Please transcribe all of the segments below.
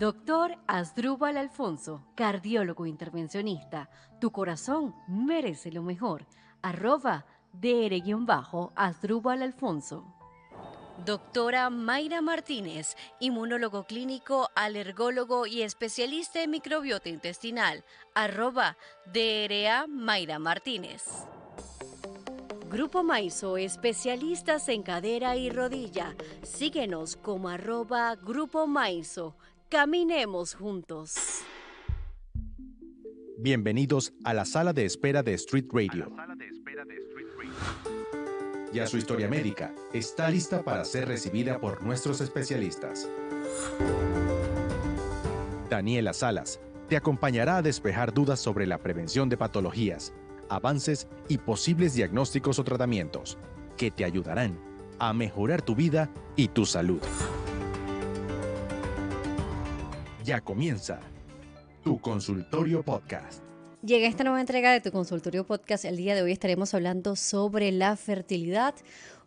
Doctor Asdrúbal Alfonso, cardiólogo intervencionista. Tu corazón merece lo mejor. @dr-Asdrúbal Alfonso. Doctora Mayra Martínez, inmunólogo clínico, alergólogo y especialista en microbiota intestinal. @DRA Mayra Martínez. Grupo Maizo, especialistas en cadera y rodilla. Síguenos como @Grupo Maizo. Caminemos juntos. Bienvenidos a la sala de espera de Street Radio. Ya su historia médica está lista para ser recibida por nuestros especialistas. Daniela Salas te acompañará a despejar dudas sobre la prevención de patologías, avances y posibles diagnósticos o tratamientos que te ayudarán a mejorar tu vida y tu salud. Ya comienza Tu Consultorio Podcast. Llega esta nueva entrega de Tu Consultorio Podcast. El día de hoy estaremos hablando sobre la fertilidad,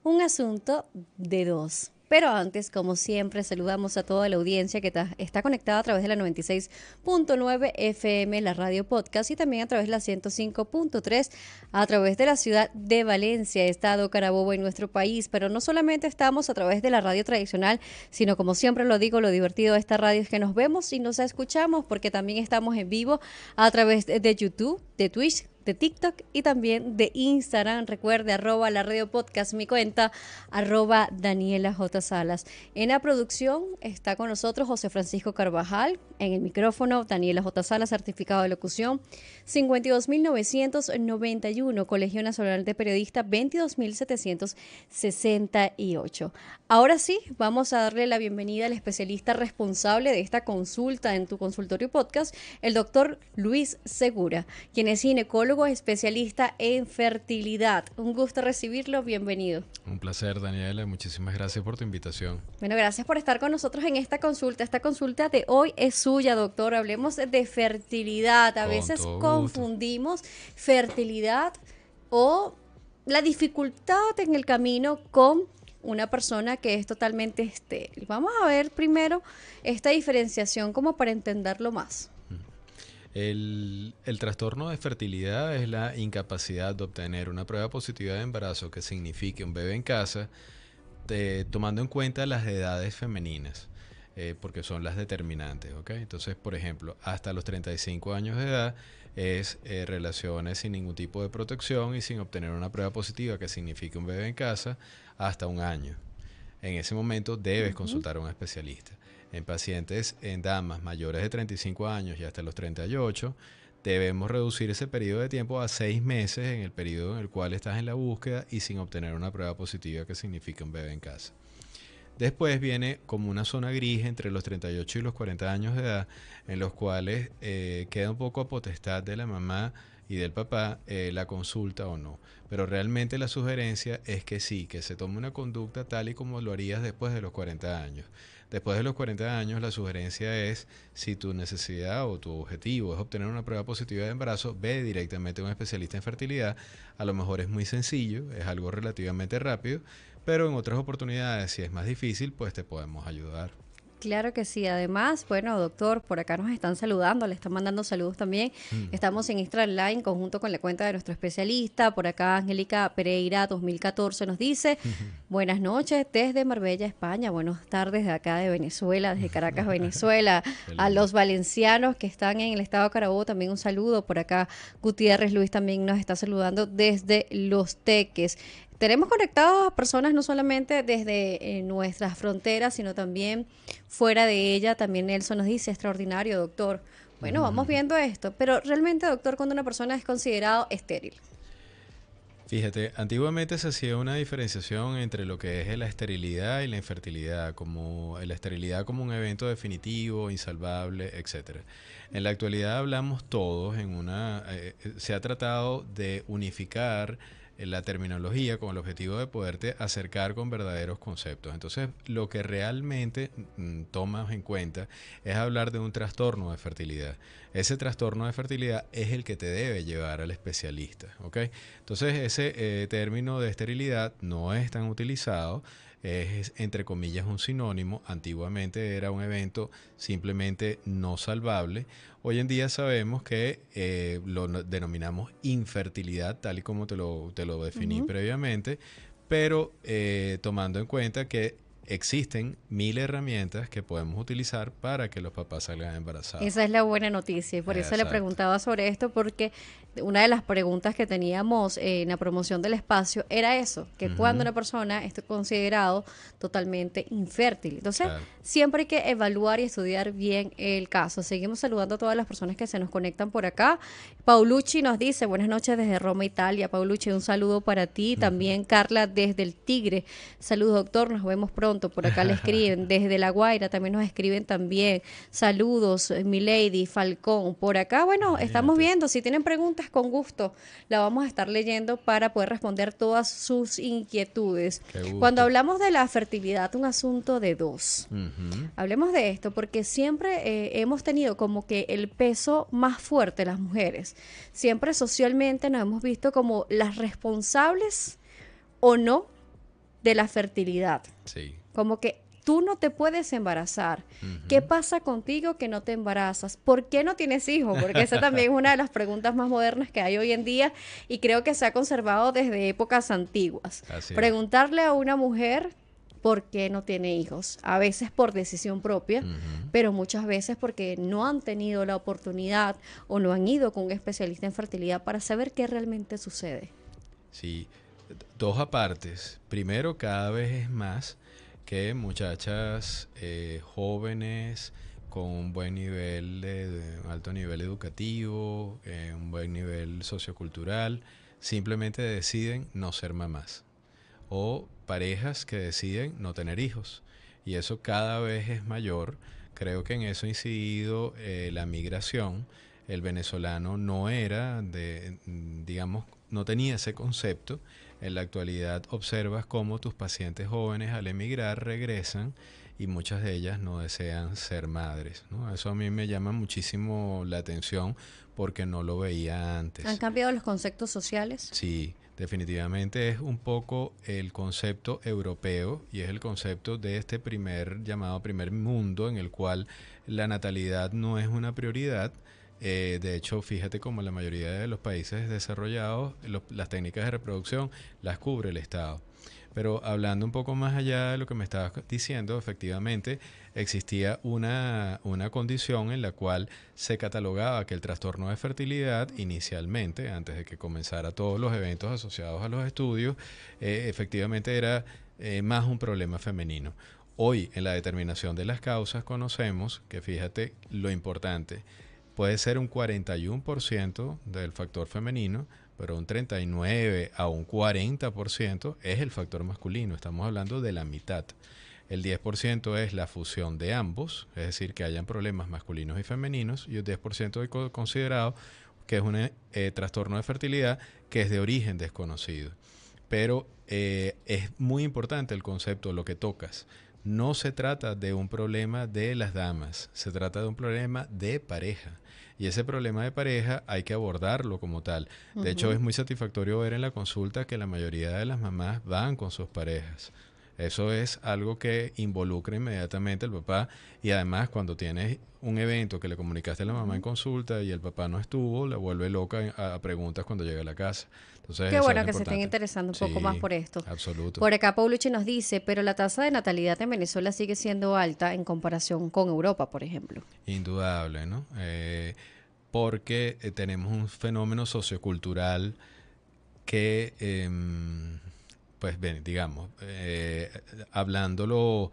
un asunto de dos. Pero antes, como siempre, saludamos a toda la audiencia que está conectada a través de la 96.9 FM, la radio podcast, y también a través de la 105.3 a través de la ciudad de Valencia, estado Carabobo en nuestro país. Pero no solamente estamos a través de la radio tradicional, sino, como siempre lo digo, lo divertido de esta radio es que nos vemos y nos escuchamos, porque también estamos en vivo a través de YouTube, de Twitch, de TikTok y también de Instagram. Recuerde, @la radio podcast, mi cuenta, @Daniela J. Salas. En la producción está con nosotros José Francisco Carvajal, en el micrófono Daniela J. Salas, certificado de locución 52.991, Colegio Nacional de Periodistas 22.768. Ahora sí, vamos a darle la bienvenida al especialista responsable de esta consulta en Tu Consultorio Podcast, el doctor Luis Segura, quien es ginecólogo especialista en fertilidad. Un gusto recibirlo, bienvenido. Un placer, Daniela, muchísimas gracias por tu invitación. Bueno, gracias por estar con nosotros en esta consulta. Esta consulta de hoy es suya, doctor. Hablemos de fertilidad. A veces confundimos fertilidad o la dificultad en el camino con una persona que es totalmente estéril. Vamos a ver primero esta diferenciación como para entenderlo más. El trastorno de fertilidad es la incapacidad de obtener una prueba positiva de embarazo que signifique un bebé en casa, tomando en cuenta las edades femeninas, porque son las determinantes, ¿ok? Entonces, por ejemplo, hasta los 35 años de edad es relaciones sin ningún tipo de protección y sin obtener una prueba positiva que signifique un bebé en casa hasta un año. En ese momento debes consultar a un especialista. En pacientes, en damas mayores de 35 años y hasta los 38, debemos reducir ese periodo de tiempo a 6 meses en el periodo en el cual estás en la búsqueda y sin obtener una prueba positiva que signifique un bebé en casa. Después viene como una zona gris entre los 38 y los 40 años de edad, en los cuales queda un poco a potestad de la mamá y del papá la consulta o no. Pero realmente la sugerencia es que sí, que se tome una conducta tal y como lo harías después de los 40 años. Después de los 40 años, la sugerencia es, si tu necesidad o tu objetivo es obtener una prueba positiva de embarazo, ve directamente a un especialista en fertilidad. A lo mejor es muy sencillo, es algo relativamente rápido, pero en otras oportunidades, si es más difícil, pues te podemos ayudar. Claro que sí. Además, bueno, doctor, por acá nos están saludando, le están mandando saludos también. Estamos en Extra Online, conjunto con la cuenta de nuestro especialista. Por acá, Angélica Pereira 2014 nos dice, buenas noches desde Marbella, España. Buenas tardes de acá de Venezuela, desde Caracas, Venezuela. A los valencianos que están en el estado de Carabobo, también un saludo. Por acá, Gutiérrez Luis también nos está saludando desde Los Teques. Tenemos conectados a personas no solamente desde nuestras fronteras, sino también fuera de ella. También Nelson nos dice, extraordinario, doctor. Bueno, vamos viendo esto. Pero realmente, doctor, cuando una persona es considerado estéril. Fíjate, antiguamente se hacía una diferenciación entre lo que es la esterilidad y la infertilidad, como la esterilidad como un evento definitivo, insalvable, etc. En la actualidad hablamos todos se ha tratado de unificar la terminología con el objetivo de poderte acercar con verdaderos conceptos. Entonces, lo que realmente tomas en cuenta es hablar de un trastorno de fertilidad. Ese trastorno de fertilidad es el que te debe llevar al especialista, ¿ok? Entonces, ese término de esterilidad no es tan utilizado. es entre comillas un sinónimo. Antiguamente era un evento simplemente no salvable. Hoy en día sabemos que lo denominamos infertilidad, tal y como te lo definí previamente, pero tomando en cuenta que existen 1000 herramientas que podemos utilizar para que los papás salgan embarazados. Esa es la buena noticia y por eso le preguntaba sobre esto, porque una de las preguntas que teníamos en la promoción del espacio era eso, que cuando una persona esté considerado totalmente infértil. Entonces, siempre hay que evaluar y estudiar bien el caso. Seguimos saludando a todas las personas que se nos conectan por acá. Paulucci nos dice, buenas noches desde Roma, Italia. Paulucci, un saludo para ti. También Carla desde el Tigre. Saludos, doctor, nos vemos pronto. Por acá le escriben. Desde La Guaira también nos escriben también. Saludos, Milady, Falcón. Por acá, bueno, estamos viendo. Si tienen preguntas, con gusto la vamos a estar leyendo para poder responder todas sus inquietudes. Cuando hablamos de la fertilidad, un asunto de dos. Hablemos de esto porque siempre hemos tenido como que el peso más fuerte las mujeres. Siempre socialmente nos hemos visto como las responsables o no de la fertilidad. Sí. Como que tú no te puedes embarazar. ¿Qué pasa contigo que no te embarazas? ¿Por qué no tienes hijos? Porque esa también es una de las preguntas más modernas que hay hoy en día y creo que se ha conservado desde épocas antiguas. Preguntarle a una mujer por qué no tiene hijos, a veces por decisión propia, pero muchas veces porque no han tenido la oportunidad o no han ido con un especialista en fertilidad para saber qué realmente sucede. Sí, dos apartes. Primero, cada vez es más que muchachas jóvenes con un buen nivel, de alto nivel educativo, un buen nivel sociocultural, simplemente deciden no ser mamás. O parejas que deciden no tener hijos. Y eso cada vez es mayor. Creo que en eso ha incidido la migración. El venezolano no era digamos, no tenía ese concepto. En la actualidad observas cómo tus pacientes jóvenes al emigrar regresan y muchas de ellas no desean ser madres, ¿no? Eso a mí me llama muchísimo la atención porque no lo veía antes. ¿Han cambiado los conceptos sociales? Sí, definitivamente es un poco el concepto europeo y es el concepto de este llamado primer mundo en el cual la natalidad no es una prioridad. De hecho, fíjate como la mayoría de los países desarrollados, las técnicas de reproducción las cubre el Estado. Pero hablando un poco más allá de lo que me estabas diciendo, efectivamente existía una condición en la cual se catalogaba que el trastorno de fertilidad inicialmente, antes de que comenzara todos los eventos asociados a los estudios, efectivamente era más un problema femenino. Hoy, en la determinación de las causas, conocemos que, fíjate lo importante, puede ser un 41% del factor femenino, pero un 39 a un 40% es el factor masculino. Estamos hablando de la mitad. El 10% es la fusión de ambos, es decir, que hayan problemas masculinos y femeninos, y el 10% es considerado que es un trastorno de fertilidad que es de origen desconocido. Pero es muy importante el concepto, lo que tocas. No se trata de un problema de las damas, se trata de un problema de pareja. Y ese problema de pareja hay que abordarlo como tal. De hecho, es muy satisfactorio ver en la consulta que la mayoría de las mamás van con sus parejas. Eso es algo que involucra inmediatamente al papá y además cuando tienes un evento que le comunicaste a la mamá en consulta y el papá no estuvo, la vuelve loca a preguntas cuando llega a la casa. Entonces, qué bueno que se estén interesando un poco más por esto. Absoluto. Por acá Paulucci nos dice, pero la tasa de natalidad en Venezuela sigue siendo alta en comparación con Europa, por ejemplo. Indudable, ¿no? Porque tenemos un fenómeno sociocultural que... pues bien, digamos, hablándolo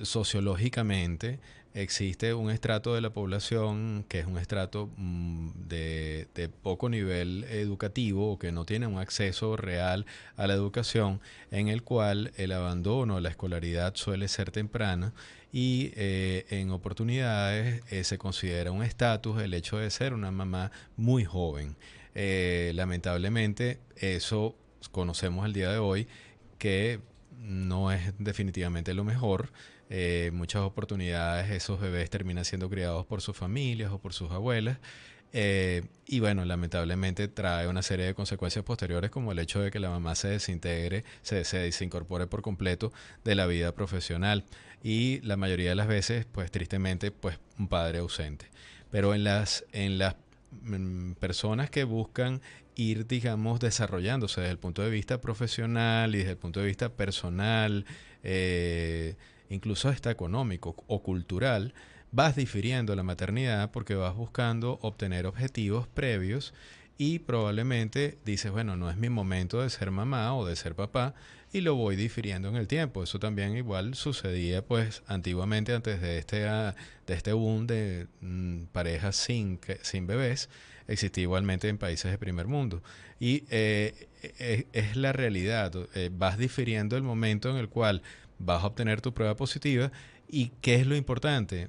sociológicamente, existe un estrato de la población que es un estrato de poco nivel educativo o que no tiene un acceso real a la educación, en el cual el abandono, la escolaridad suele ser temprana y en oportunidades se considera un estatus el hecho de ser una mamá muy joven. Lamentablemente eso conocemos el día de hoy que no es definitivamente lo mejor. Muchas oportunidades esos bebés terminan siendo criados por sus familias o por sus abuelas Y bueno, lamentablemente trae una serie de consecuencias posteriores como el hecho de que la mamá se desintegre, se desincorpore por completo de la vida profesional y la mayoría de las veces, pues tristemente, pues un padre ausente. Pero en las personas que buscan ir, digamos, desarrollándose desde el punto de vista profesional y desde el punto de vista personal, incluso hasta económico o cultural, vas difiriendo la maternidad porque vas buscando obtener objetivos previos y probablemente dices, bueno, no es mi momento de ser mamá o de ser papá y lo voy difiriendo en el tiempo. Eso también igual sucedía pues antiguamente antes de este boom de parejas sin bebés. Existía igualmente en países de primer mundo. Y es la realidad. Vas difiriendo el momento en el cual vas a obtener tu prueba positiva. ¿Y qué es lo importante?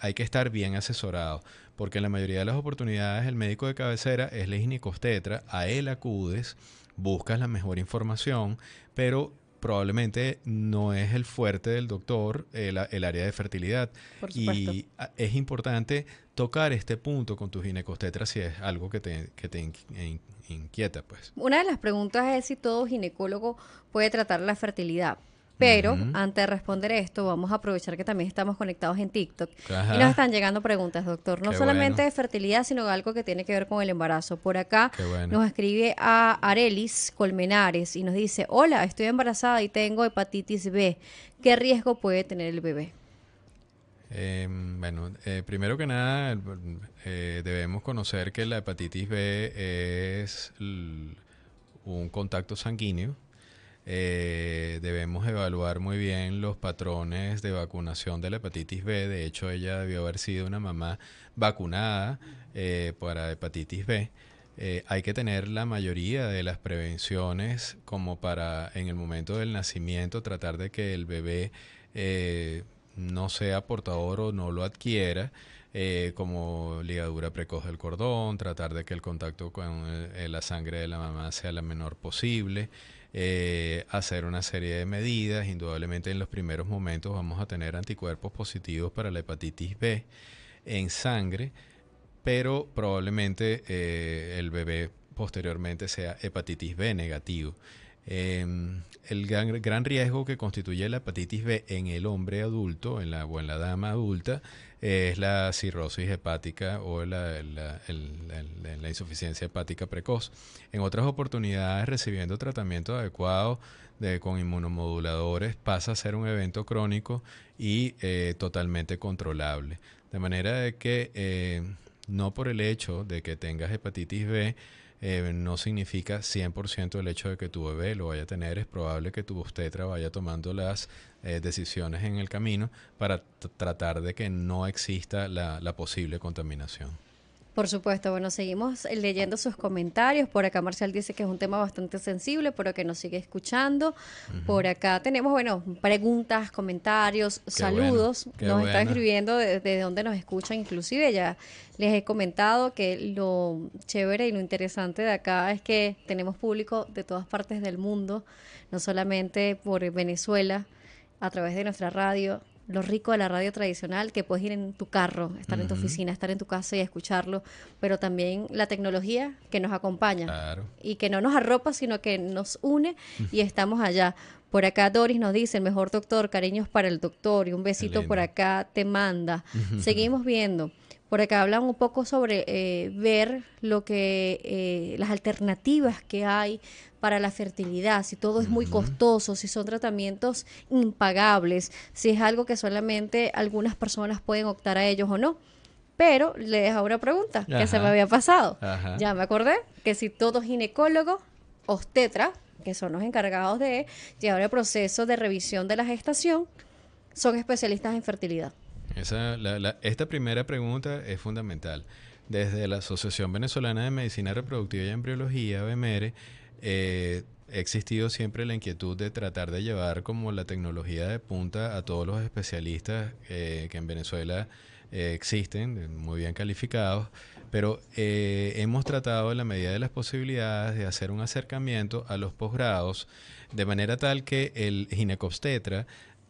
Hay que estar bien asesorado, porque en la mayoría de las oportunidades el médico de cabecera es la ginecobstetra, a él acudes, buscas la mejor información, pero probablemente no es el fuerte del doctor el área de fertilidad. Por supuesto. Y es importante tocar este punto con tu ginecobstetra si es algo que te inquieta, pues. Una de las preguntas es si todo ginecólogo puede tratar la fertilidad. Pero Ujú. antes de responder esto, vamos a aprovechar que también estamos conectados en TikTok. Y nos Ajá, están llegando preguntas, doctor. No qué solamente bueno, de fertilidad, sino algo que tiene que ver con el embarazo. Por acá qué bueno. nos escribe a Arelis Colmenares y nos dice, hola, estoy embarazada y tengo hepatitis B. ¿Qué riesgo puede tener el bebé? Bueno, primero que nada, debemos conocer que la hepatitis B es un contacto sanguíneo. Debemos evaluar muy bien los patrones de vacunación de la hepatitis B. De hecho, ella debió haber sido una mamá vacunada para hepatitis B. Hay que tener la mayoría de las prevenciones como para en el momento del nacimiento tratar de que el bebé no sea portador o no lo adquiera, como ligadura precoz del cordón, tratar de que el contacto con la sangre de la mamá sea la menor posible, hacer una serie de medidas. Indudablemente en los primeros momentos vamos a tener anticuerpos positivos para la hepatitis B en sangre, pero probablemente el bebé posteriormente sea hepatitis B negativo. El gran riesgo que constituye la hepatitis B en el hombre adulto o en la dama adulta es la cirrosis hepática o la insuficiencia hepática precoz. En otras oportunidades, recibiendo tratamiento adecuado con inmunomoduladores, pasa a ser un evento crónico y totalmente controlable. De manera de que no por el hecho de que tengas hepatitis B, no significa 100% el hecho de que tu bebé lo vaya a tener. Es probable que tu obstetra vaya tomando las decisiones en el camino para tratar de que no exista la posible contaminación. Por supuesto, bueno, seguimos leyendo sus comentarios. Por acá Marcial dice que es un tema bastante sensible, pero que nos sigue escuchando. Ujú. Por acá tenemos, bueno, preguntas, comentarios, Qué bueno, saludos. qué Nos están bueno. escribiendo desde donde nos escuchan. Inclusive ya les he comentado que lo chévere y lo interesante de acá es que tenemos público de todas partes del mundo, no solamente por Venezuela, a través de nuestra radio. Lo rico de la radio tradicional, que puedes ir en tu carro, estar en tu Ujú. oficina, estar en tu casa y escucharlo, pero también la tecnología que nos acompaña Claro. y que no nos arropa, sino que nos une y estamos allá. Por acá Doris nos dice, el mejor doctor, cariños para el doctor y un Qué besito por lindo. acá te manda. Seguimos viendo. Por acá hablan un poco sobre ver lo que las alternativas que hay para la fertilidad, si todo es muy Ujú. costoso, si son tratamientos impagables, si es algo que solamente algunas personas pueden optar a ellos o no. Pero le dejo una pregunta que se me Ajá, había pasado. ajá. Ya me acordé que si todo ginecólogo, obstetra, que son los encargados de llevar el proceso de revisión de la gestación, son especialistas en fertilidad. Esta primera pregunta es fundamental. Desde la Asociación Venezolana de Medicina Reproductiva y Embriología, BMR, ha existido siempre la inquietud de tratar de llevar como la tecnología de punta a todos los especialistas que en Venezuela existen, muy bien calificados, pero hemos tratado en la medida de las posibilidades de hacer un acercamiento a los posgrados de manera tal que el ginecobstetra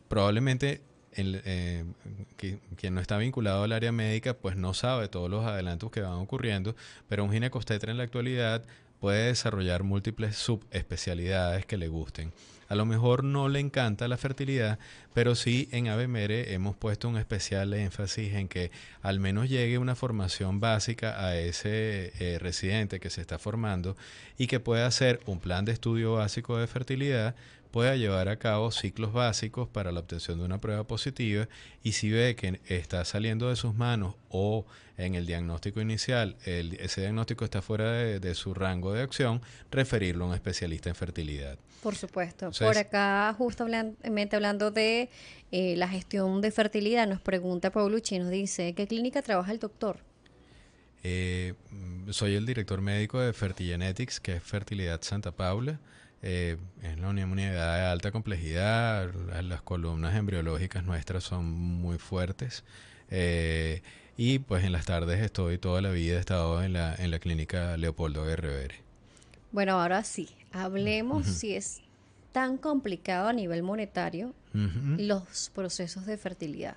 probablemente quien no está vinculado al área médica, pues no sabe todos los adelantos que van ocurriendo, pero un ginecobstetra en la actualidad puede desarrollar múltiples subespecialidades que le gusten. A lo mejor no le encanta la fertilidad, pero sí en ABEMERE hemos puesto un especial énfasis en que al menos llegue una formación básica a ese residente que se está formando y que pueda hacer un plan de estudio básico de fertilidad, pueda llevar a cabo ciclos básicos para la obtención de una prueba positiva, y si ve que está saliendo de sus manos o en el diagnóstico inicial ese diagnóstico está fuera de su rango de acción, referirlo a un especialista en fertilidad. Por supuesto. Entonces, por acá, justamente hablando de la gestión de fertilidad, nos pregunta Paulucci, nos dice, ¿qué clínica trabaja el doctor? Soy el director médico de Fertigenetics, que es Fertilidad Santa Paula. Es una unidad de alta complejidad. Las columnas embriológicas nuestras son muy fuertes. Y pues en las tardes toda la vida he estado en la clínica Leopoldo Guerrevere. Bueno, ahora sí, hablemos si es tan complicado a nivel monetario los procesos de fertilidad.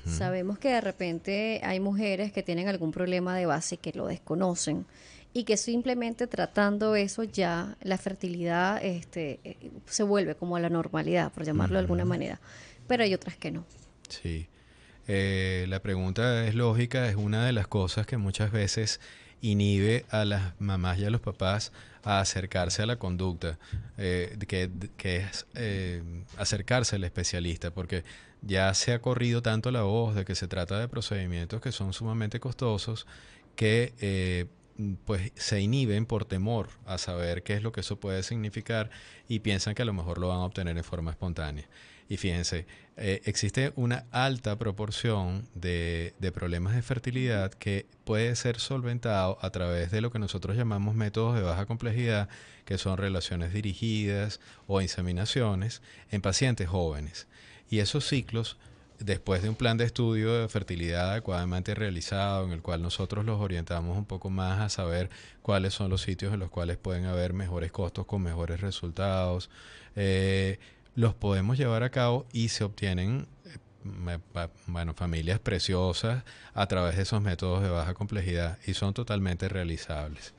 Sabemos que de repente hay mujeres que tienen algún problema de base que lo desconocen y que simplemente tratando eso ya la fertilidad se vuelve como a la normalidad, por llamarlo de alguna manera, pero hay otras que no. Sí. La pregunta es lógica, es una de las cosas que muchas veces inhibe a las mamás y a los papás a acercarse a la conducta, que es acercarse al especialista, porque ya se ha corrido tanto la voz de que se trata de procedimientos que son sumamente costosos, que pues se inhiben por temor a saber qué es lo que eso puede significar y piensan que a lo mejor lo van a obtener en forma espontánea. Y fíjense, existe una alta proporción de problemas de fertilidad que puede ser solventado a través de lo que nosotros llamamos métodos de baja complejidad, que son relaciones dirigidas o inseminaciones en pacientes jóvenes. Y esos ciclos, después de un plan de estudio de fertilidad adecuadamente realizado, en el cual nosotros los orientamos un poco más a saber cuáles son los sitios en los cuales pueden haber mejores costos con mejores resultados, los podemos llevar a cabo y se obtienen familias preciosas a través de esos métodos de baja complejidad y son totalmente realizables.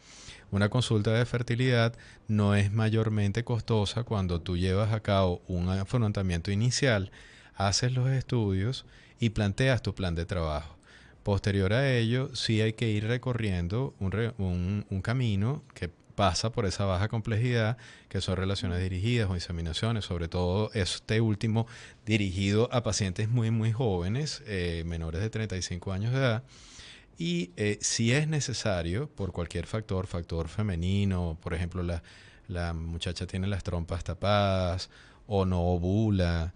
Una consulta de fertilidad no es mayormente costosa cuando tú llevas a cabo un afrontamiento inicial, haces los estudios y planteas tu plan de trabajo. Posterior a ello, sí hay que ir recorriendo un camino que pasa por esa baja complejidad, que son relaciones dirigidas o inseminaciones, sobre todo este último dirigido a pacientes muy, muy jóvenes, menores de 35 años de edad. Y si es necesario, por cualquier factor femenino, por ejemplo, la muchacha tiene las trompas tapadas o no ovula,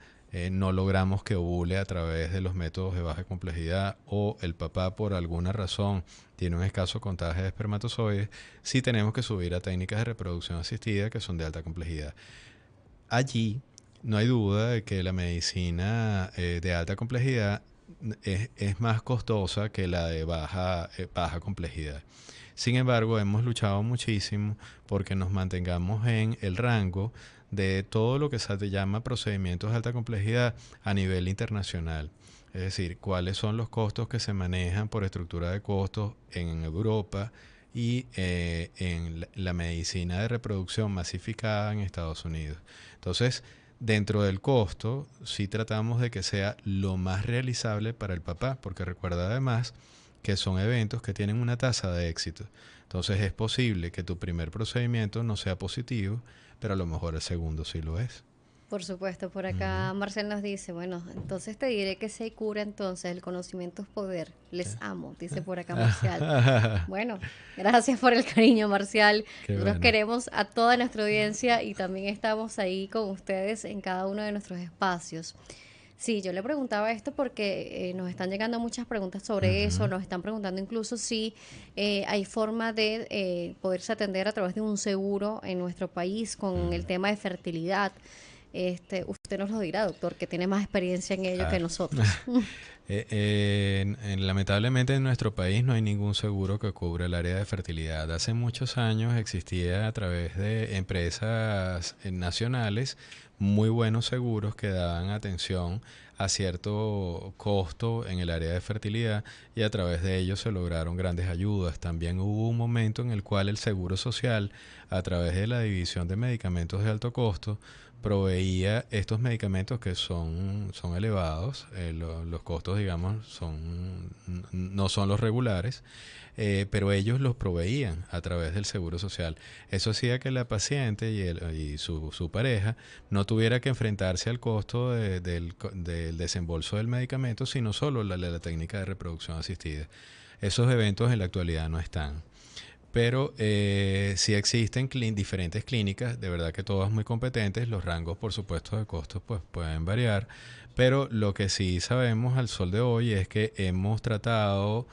no logramos que ovule a través de los métodos de baja complejidad, o el papá por alguna razón tiene un escaso contagio de espermatozoides, sí tenemos que subir a técnicas de reproducción asistida que son de alta complejidad. Allí no hay duda de que la medicina de alta complejidad es más costosa que la de baja complejidad. Sin embargo, hemos luchado muchísimo porque nos mantengamos en el rango de todo lo que se llama procedimientos de alta complejidad a nivel internacional. Es decir, cuáles son los costos que se manejan por estructura de costos en Europa y en la medicina de reproducción masificada en Estados Unidos. Entonces, dentro del costo, sí tratamos de que sea lo más realizable para el papá, porque recuerda además que son eventos que tienen una tasa de éxito. Entonces es posible que tu primer procedimiento no sea positivo, pero a lo mejor el segundo sí lo es. Por supuesto, por acá Marcel nos dice, bueno, entonces te diré que se cura entonces, el conocimiento es poder, les amo, dice por acá Marcial. Bueno, gracias por el cariño, Marcial. Nosotros queremos a toda nuestra audiencia y también estamos ahí con ustedes en cada uno de nuestros espacios. Sí, yo le preguntaba esto porque nos están llegando muchas preguntas sobre eso, nos están preguntando incluso si hay forma de poderse atender a través de un seguro en nuestro país con el tema de fertilidad. Usted nos lo dirá, doctor, que tiene más experiencia en ello que nosotros. Lamentablemente en nuestro país no hay ningún seguro que cubra el área de fertilidad. Hace muchos años existía a través de empresas nacionales muy buenos seguros que daban atención a cierto costo en el área de fertilidad y a través de ello se lograron grandes ayudas. También hubo un momento en el cual el Seguro Social, a través de la división de medicamentos de alto costo, proveía estos medicamentos que son elevados, los costos, digamos, no son los regulares, pero ellos los proveían a través del Seguro Social. Eso hacía que la paciente y su pareja no tuviera que enfrentarse al costo del desembolso del medicamento, sino solo la técnica de reproducción asistida. Esos eventos en la actualidad no están. Pero sí existen diferentes clínicas, de verdad que todas muy competentes. Los rangos, por supuesto, de costos pues, pueden variar. Pero lo que sí sabemos al sol de hoy es que hemos tratado,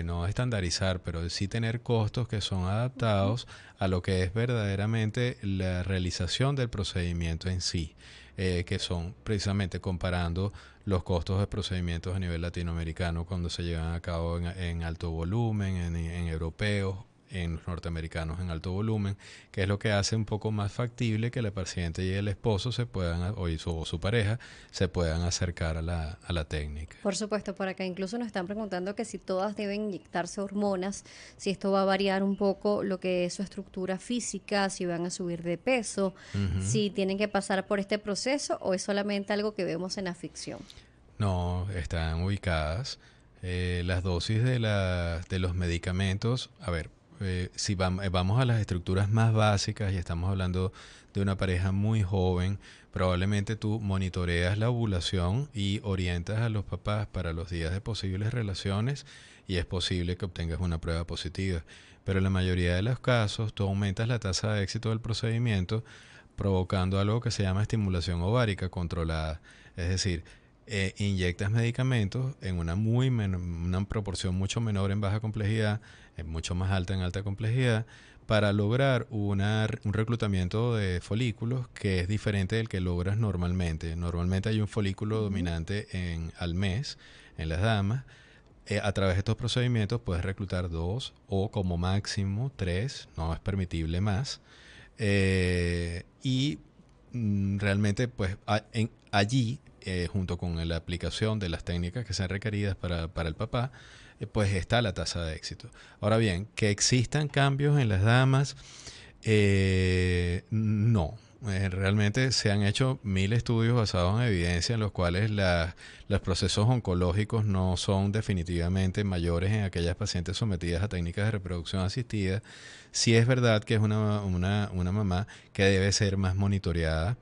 no estandarizar, pero sí tener costos que son adaptados a lo que es verdaderamente la realización del procedimiento en sí, que son precisamente comparando los costos de procedimientos a nivel latinoamericano cuando se llevan a cabo en alto volumen, en europeos, en los norteamericanos en alto volumen, que es lo que hace un poco más factible que la paciente y el esposo se puedan, o su pareja, se puedan acercar a la técnica. Por supuesto, por acá incluso nos están preguntando que si todas deben inyectarse hormonas, si esto va a variar un poco lo que es su estructura física, si van a subir de peso, si tienen que pasar por este proceso o es solamente algo que vemos en la ficción. No, están ubicadas. Las dosis de los medicamentos, a ver, si vamos a las estructuras más básicas y estamos hablando de una pareja muy joven, probablemente tú monitoreas la ovulación y orientas a los papás para los días de posibles relaciones y es posible que obtengas una prueba positiva. Pero en la mayoría de los casos tú aumentas la tasa de éxito del procedimiento provocando algo que se llama estimulación ovárica controlada. Es decir, inyectas medicamentos en una proporción mucho menor en baja complejidad, mucho más alta en alta complejidad, para lograr un reclutamiento de folículos que es diferente del que logras normalmente. Normalmente hay un folículo dominante al mes en las damas. A través de estos procedimientos puedes reclutar 2 o como máximo 3, no es permitible más. Realmente pues allí junto con la aplicación de las técnicas que sean requeridas para el papá, pues está la tasa de éxito. Ahora bien, que existan cambios en las damas, no. Realmente se han hecho 1000 estudios basados en evidencia en los cuales los procesos oncológicos no son definitivamente mayores en aquellas pacientes sometidas a técnicas de reproducción asistida. Sí es verdad que es una mamá que debe ser más monitoreada,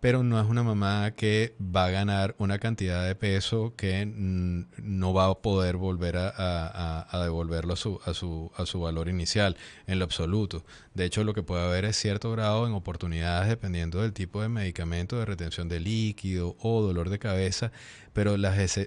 pero no es una mamá que va a ganar una cantidad de peso que no va a poder volver a devolverlo a su valor inicial en lo absoluto. De hecho, lo que puede haber es cierto grado en oportunidades dependiendo del tipo de medicamento de retención de líquido o dolor de cabeza, pero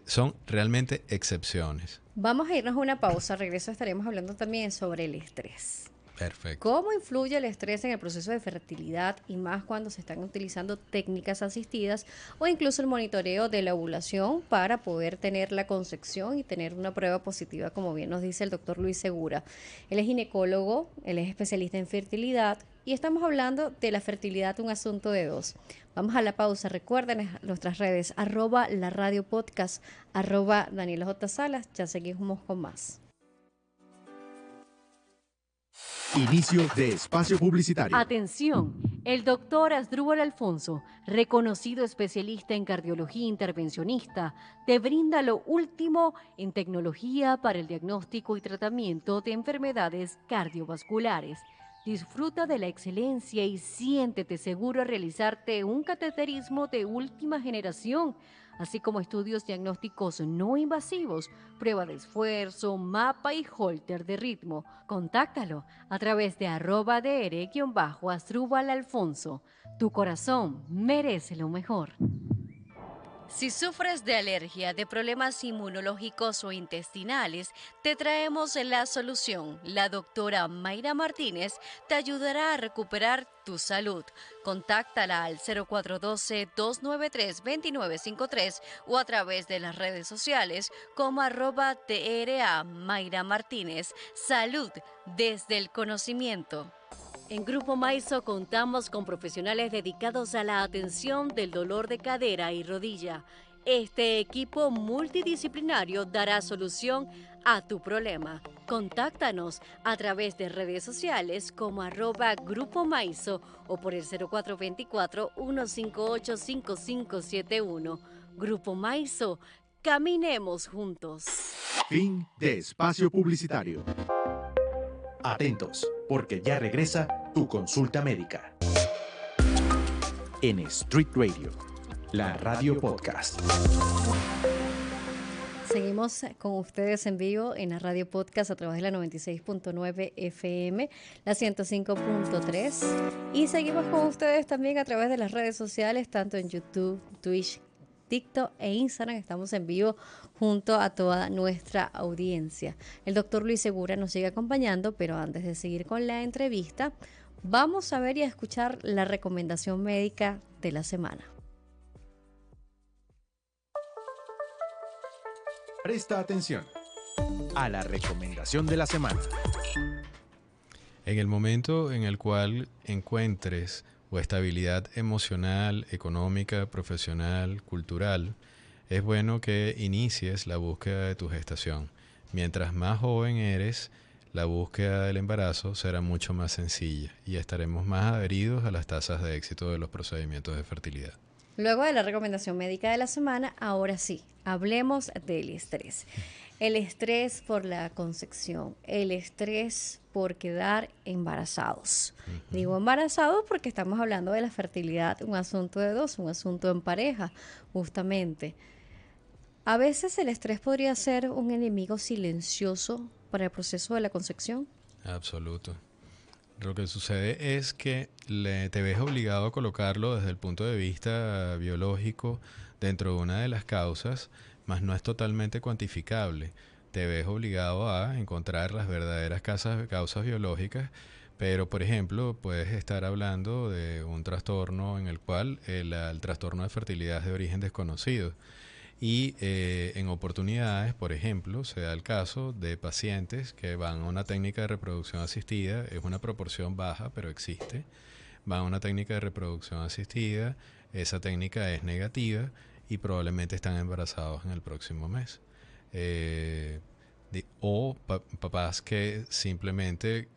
son realmente excepciones. Vamos a irnos a una pausa. Regreso estaremos hablando también sobre el estrés. Perfecto. ¿Cómo influye el estrés en el proceso de fertilidad y más cuando se están utilizando técnicas asistidas o incluso el monitoreo de la ovulación para poder tener la concepción y tener una prueba positiva, como bien nos dice el doctor Luis Segura? Él es ginecólogo, él es especialista en fertilidad y estamos hablando de la fertilidad, un asunto de dos. Vamos a la pausa. Recuerden nuestras redes, @laradiopodcast, @DanielaJSalas. Ya seguimos con más. Inicio de espacio publicitario. Atención, el doctor Asdrúbal Alfonso, reconocido especialista en cardiología intervencionista, te brinda lo último en tecnología para el diagnóstico y tratamiento de enfermedades cardiovasculares. Disfruta de la excelencia y siéntete seguro al realizarte un cateterismo de última generación, así como estudios diagnósticos no invasivos, prueba de esfuerzo, mapa y holter de ritmo. Contáctalo a través de @dr_Asdrúbal Alfonso. Tu corazón merece lo mejor. Si sufres de alergia, de problemas inmunológicos o intestinales, te traemos la solución. La doctora Mayra Martínez te ayudará a recuperar tu salud. Contáctala al 0412-293-2953 o a través de las redes sociales como @TRA Mayra Martínez. Salud desde el conocimiento. En Grupo Maizo contamos con profesionales dedicados a la atención del dolor de cadera y rodilla. Este equipo multidisciplinario dará solución a tu problema. Contáctanos a través de redes sociales como @Grupo Maizo o por el 0424-158-5571. Grupo Maizo, caminemos juntos. Fin de espacio publicitario. Atentos, porque ya regresa tu consulta médica. En Street Radio, la radio podcast. Seguimos con ustedes en vivo en la radio podcast a través de la 96.9 FM, la 105.3 y seguimos con ustedes también a través de las redes sociales, tanto en YouTube, Twitch, TikTok e Instagram. Estamos en vivo junto a toda nuestra audiencia. El doctor Luis Segura nos sigue acompañando, pero antes de seguir con la entrevista, vamos a ver y a escuchar la recomendación médica de la semana. Presta atención a la recomendación de la semana. En el momento en el cual encuentres o estabilidad emocional, económica, profesional, cultural, es bueno que inicies la búsqueda de tu gestación. Mientras más joven eres, la búsqueda del embarazo será mucho más sencilla y estaremos más adheridos a las tasas de éxito de los procedimientos de fertilidad. Luego de la recomendación médica de la semana, ahora sí, hablemos del estrés. El estrés por la concepción, el estrés por quedar embarazados. Digo embarazados porque estamos hablando de la fertilidad, un asunto de dos, un asunto en pareja, justamente. A veces el estrés podría ser un enemigo silencioso para el proceso de la concepción. Absoluto. Lo que sucede es que te ves obligado a colocarlo desde el punto de vista biológico dentro de una de las causas, mas no es totalmente cuantificable. Te ves obligado a encontrar las verdaderas causas biológicas, pero por ejemplo puedes estar hablando de un trastorno en el cual el trastorno de fertilidad es de origen desconocido. Y en oportunidades, por ejemplo, se da el caso de pacientes que van a una técnica de reproducción asistida, es una proporción baja, pero existe, van a una técnica de reproducción asistida, esa técnica es negativa y probablemente están embarazados en el próximo mes. Papás que simplemente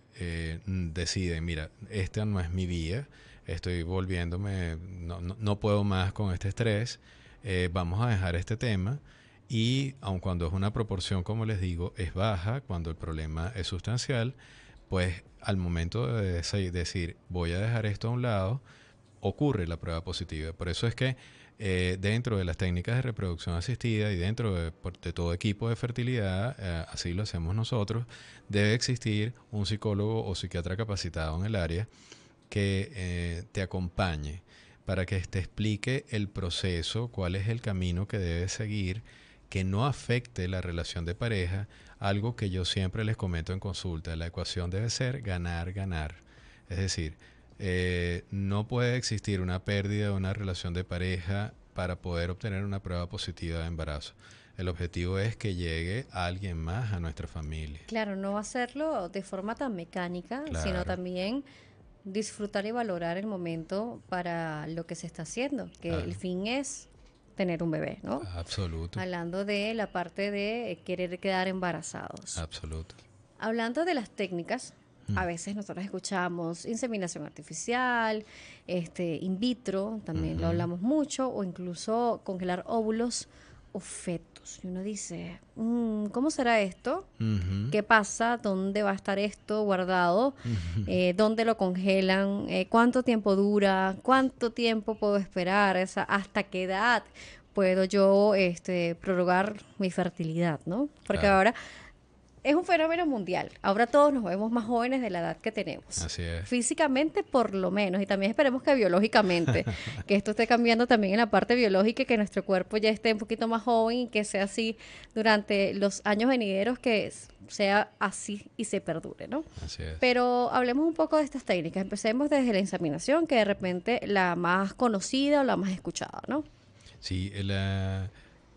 deciden, mira, esta no es mi vía, estoy volviéndome, no puedo más con este estrés. Vamos a dejar este tema y aun cuando es una proporción, como les digo, es baja, cuando el problema es sustancial, pues al momento de decir voy a dejar esto a un lado, ocurre la prueba positiva. Por eso es que dentro de las técnicas de reproducción asistida y dentro de todo equipo de fertilidad, así lo hacemos nosotros, debe existir un psicólogo o psiquiatra capacitado en el área que te acompañe para que te explique el proceso, cuál es el camino que debes seguir, que no afecte la relación de pareja, algo que yo siempre les comento en consulta. La ecuación debe ser ganar, ganar. Es decir, no puede existir una pérdida de una relación de pareja para poder obtener una prueba positiva de embarazo. El objetivo es que llegue alguien más a nuestra familia. Claro, no hacerlo de forma tan mecánica, sino también disfrutar y valorar el momento para lo que se está haciendo, que el fin es tener un bebé, ¿no? Absoluto. Hablando de la parte de querer quedar embarazados. Absoluto. Hablando de las técnicas, a veces nosotros escuchamos inseminación artificial, in vitro, también lo hablamos mucho, o incluso congelar óvulos o fetos. Y uno dice, ¿cómo será esto? ¿Qué pasa? ¿Dónde va a estar esto guardado? ¿Dónde lo congelan? ¿Cuánto tiempo dura? ¿Cuánto tiempo puedo esperar? ¿Hasta qué edad puedo yo prorrogar mi fertilidad, ¿no? Porque ahora es un fenómeno mundial. Ahora todos nos vemos más jóvenes de la edad que tenemos. Así es. Físicamente, por lo menos. Y también esperemos que biológicamente. Que esto esté cambiando también en la parte biológica y que nuestro cuerpo ya esté un poquito más joven y que sea así durante los años venideros, que sea así y se perdure, ¿no? Así es. Pero hablemos un poco de estas técnicas. Empecemos desde la inseminación, que de repente la más conocida o la más escuchada, ¿no? Sí,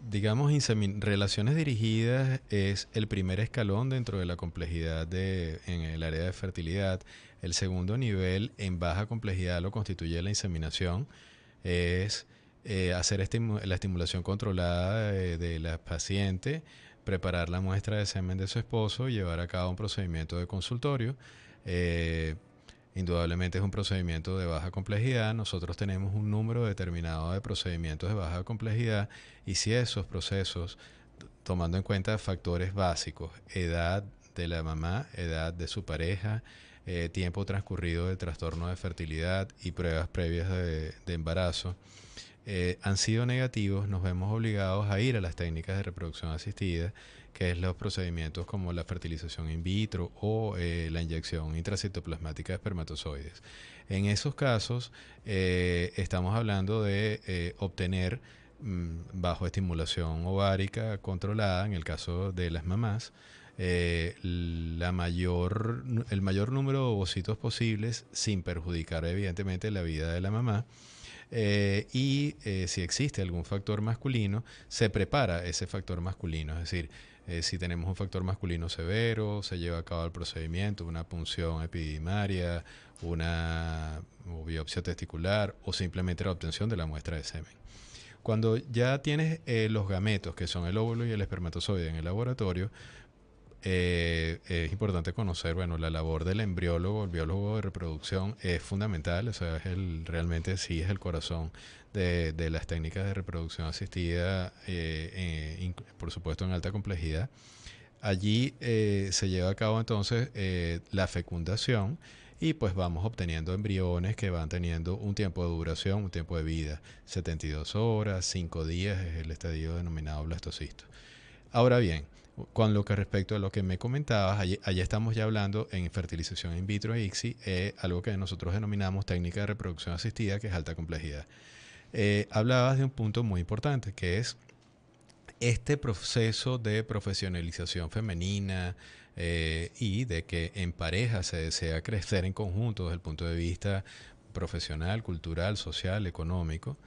digamos, relaciones dirigidas es el primer escalón dentro de la complejidad en el área de fertilidad. El segundo nivel en baja complejidad lo constituye la inseminación. Es hacer la estimulación controlada de la paciente, preparar la muestra de semen de su esposo y llevar a cabo un procedimiento de consultorio. Indudablemente es un procedimiento de baja complejidad. Nosotros tenemos un número determinado de procedimientos de baja complejidad y si esos procesos, tomando en cuenta factores básicos, edad de la mamá, edad de su pareja, tiempo transcurrido del trastorno de fertilidad y pruebas previas de embarazo, han sido negativos, nos vemos obligados a ir a las técnicas de reproducción asistida, que es los procedimientos como la fertilización in vitro o la inyección intracitoplasmática de espermatozoides. En esos casos estamos hablando de obtener bajo estimulación ovárica controlada, en el caso de las mamás, el mayor número de ovocitos posibles sin perjudicar evidentemente la vida de la mamá. Si existe algún factor masculino, se prepara ese factor masculino, es decir, si tenemos un factor masculino severo, se lleva a cabo el procedimiento, una punción epididimaria, una biopsia testicular o simplemente la obtención de la muestra de semen. Cuando ya tienes los gametos, que son el óvulo y el espermatozoide en el laboratorio, es importante conocer, la labor del embriólogo, el biólogo de reproducción es fundamental, o sea, realmente sí es el corazón de las técnicas de reproducción asistida, por supuesto en alta complejidad. Allí se lleva a cabo entonces la fecundación y pues vamos obteniendo embriones que van teniendo un tiempo de duración, un tiempo de vida, 72 horas, 5 días es el estadio denominado blastocisto. Ahora bien, con lo que respecto a lo que me comentabas, allí estamos ya hablando en fertilización in vitro e ICSI, algo que nosotros denominamos técnica de reproducción asistida, que es alta complejidad. Hablabas de un punto muy importante, que es este proceso de profesionalización femenina y de que en pareja se desea crecer en conjunto desde el punto de vista profesional, cultural, social, económico,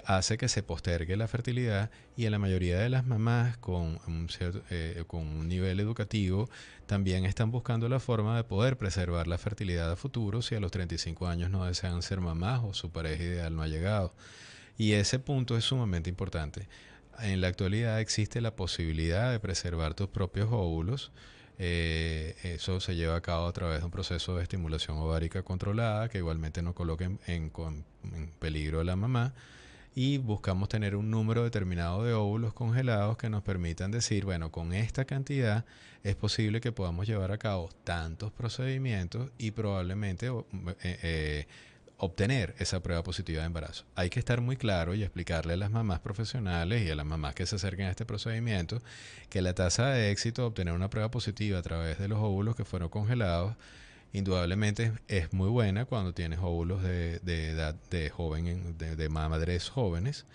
hace que se postergue la fertilidad y en la mayoría de las mamás con un nivel educativo también están buscando la forma de poder preservar la fertilidad a futuro si a los 35 años no desean ser mamás o su pareja ideal no ha llegado. Y ese punto es sumamente importante. En la actualidad existe la posibilidad de preservar tus propios óvulos. Eso se lleva a cabo a través de un proceso de estimulación ovárica controlada que igualmente no coloque en peligro a la mamá y buscamos tener un número determinado de óvulos congelados que nos permitan decir, con esta cantidad es posible que podamos llevar a cabo tantos procedimientos y probablemente obtener esa prueba positiva de embarazo. Hay que estar muy claro y explicarle a las mamás profesionales y a las mamás que se acerquen a este procedimiento que la tasa de éxito de obtener una prueba positiva a través de los óvulos que fueron congelados indudablemente es muy buena cuando tienes óvulos de edad de joven, de madres jóvenes,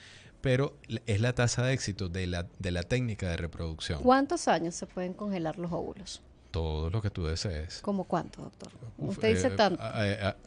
pero es la tasa de éxito de la técnica de reproducción. ¿Cuántos años se pueden congelar los óvulos? Todo lo que tú desees. ¿Cómo cuánto, doctor? Usted dice tanto.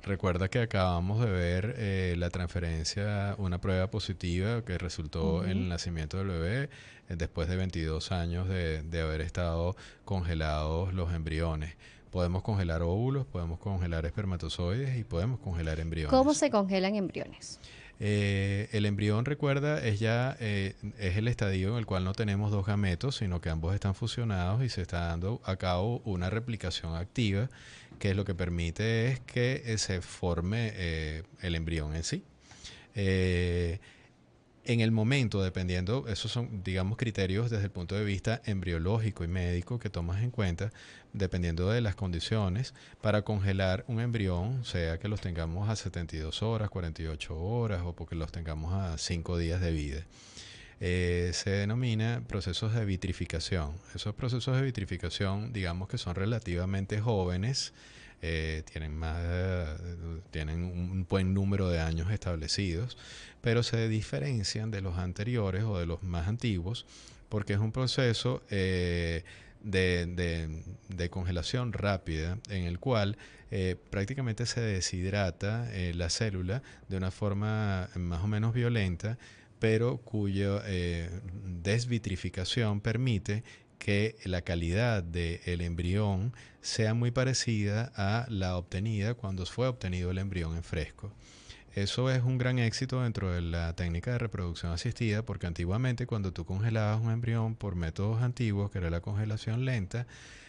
Recuerda que acabamos de ver la transferencia, una prueba positiva que resultó en el nacimiento del bebé después de 22 años de haber estado congelados los embriones. Podemos congelar óvulos, podemos congelar espermatozoides y podemos congelar embriones. ¿Cómo se congelan embriones? El embrión, recuerda, es el estadio en el cual no tenemos dos gametos, sino que ambos están fusionados y se está dando a cabo una replicación activa, que lo que permite es que se forme el embrión en sí. En el momento, dependiendo, esos son, digamos, criterios desde el punto de vista embriológico y médico que tomas en cuenta, dependiendo de las condiciones, para congelar un embrión, sea que los tengamos a 72 horas, 48 horas o porque los tengamos a 5 días de vida. Se denomina procesos de vitrificación. Esos procesos de vitrificación, digamos que son relativamente jóvenes, tienen un buen número de años establecidos, pero se diferencian de los anteriores o de los más antiguos porque es un proceso de congelación rápida en el cual prácticamente se deshidrata la célula de una forma más o menos violenta pero cuya desvitrificación permite que la calidad del embrión sea muy parecida a la obtenida cuando fue obtenido el embrión en fresco. Eso es un gran éxito dentro de la técnica de reproducción asistida, porque antiguamente cuando tú congelabas un embrión por métodos antiguos, que era la congelación lenta,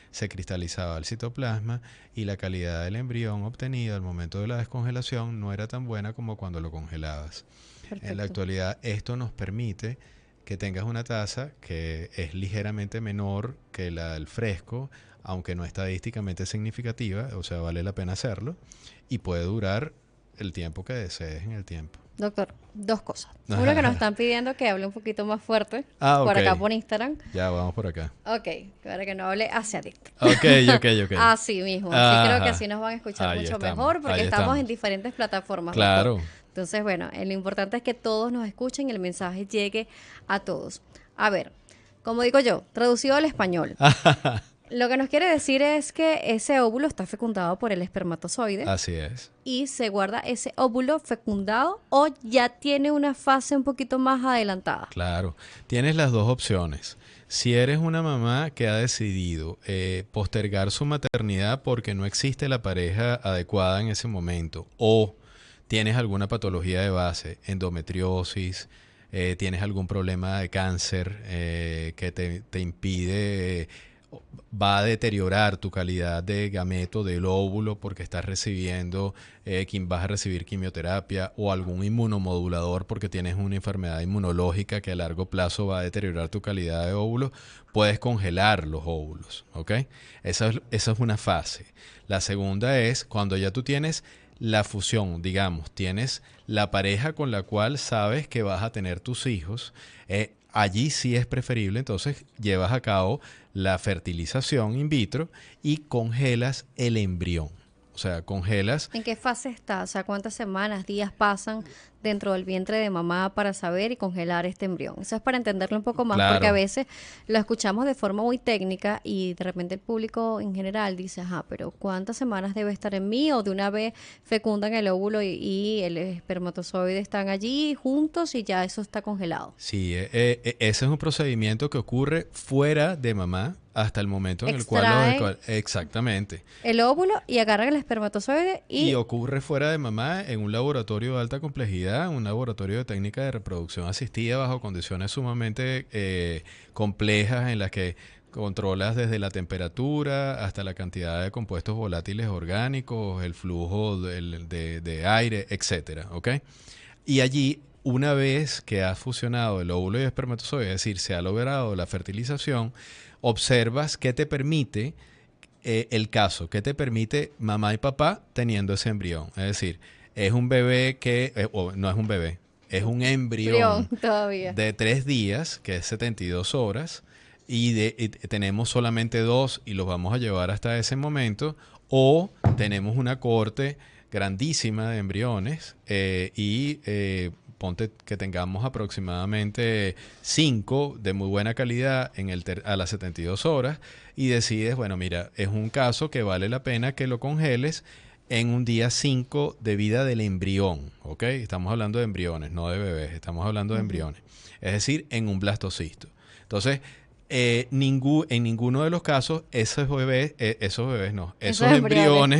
se cristalizaba el citoplasma y la calidad del embrión obtenida al momento de la descongelación no era tan buena como cuando lo congelabas. Perfecto. En la actualidad esto nos permite que tengas una tasa que es ligeramente menor que la del fresco, aunque no estadísticamente significativa, o sea, vale la pena hacerlo, y puede durar el tiempo que desees en el tiempo. Doctor, dos cosas. Uno, que nos están pidiendo que hable un poquito más fuerte por ok. acá por Instagram. Ya, vamos por acá. Ok, para que no hable hacia adicto. Ok. Así mismo. Sí, creo que así nos van a escuchar Ahí mucho estamos, mejor porque ahí estamos en estamos. diferentes plataformas. Claro. Doctor. Entonces, bueno, lo importante es que todos nos escuchen y el mensaje llegue a todos. A ver, como digo yo, traducido al español. Lo que nos quiere decir es que ese óvulo está fecundado por el espermatozoide Así es. y se guarda ese óvulo fecundado o ya tiene una fase un poquito más adelantada. Claro. Tienes las dos opciones. Si eres una mamá que ha decidido postergar su maternidad porque no existe la pareja adecuada en ese momento, o tienes alguna patología de base, endometriosis, tienes algún problema de cáncer que te impide, va a deteriorar tu calidad de gameto del óvulo porque estás recibiendo, vas a recibir quimioterapia o algún inmunomodulador porque tienes una enfermedad inmunológica que a largo plazo va a deteriorar tu calidad de óvulo, puedes congelar los óvulos, ¿ok? Esa es una fase. La segunda es cuando ya tú tienes la fusión, digamos, tienes la pareja con la cual sabes que vas a tener tus hijos, allí sí es preferible, entonces llevas a cabo la fertilización in vitro y congelas el embrión. O sea, congelas. ¿En qué fase está? O sea, ¿cuántas semanas, días pasan dentro del vientre de mamá para saber y congelar este embrión? Eso es para entenderlo un poco más, Claro. porque a veces lo escuchamos de forma muy técnica y de repente el público en general dice, ajá, pero ¿cuántas semanas debe estar en mí? O de una vez fecundan el óvulo y el espermatozoide están allí juntos y ya eso está congelado. Sí, ese es un procedimiento que ocurre fuera de mamá hasta el momento en el Extraen cual exactamente. el óvulo y agarran el espermatozoide Y ocurre fuera de mamá en un laboratorio de alta complejidad, un laboratorio de técnica de reproducción asistida bajo condiciones sumamente complejas en las que controlas desde la temperatura hasta la cantidad de compuestos volátiles orgánicos, el flujo de aire, etcétera, ¿ok? Y allí, una vez que has fusionado el óvulo y el espermatozoide, es decir, se ha logrado la fertilización, observas qué te permite el caso, qué te permite mamá y papá teniendo ese embrión. Es decir, es un bebé no es un bebé, es un embrión todavía de 3 días, que es 72 horas, y tenemos solamente 2 y los vamos a llevar hasta ese momento, o tenemos una cohorte grandísima de embriones ponte que tengamos aproximadamente 5 de muy buena calidad a las 72 horas y decides, bueno, mira, es un caso que vale la pena que lo congeles en un día 5 de vida del embrión, ¿ok? Estamos hablando de embriones, no de bebés, estamos hablando de embriones. Es decir, en un blastocisto. Entonces, en ninguno de los casos, esos embriones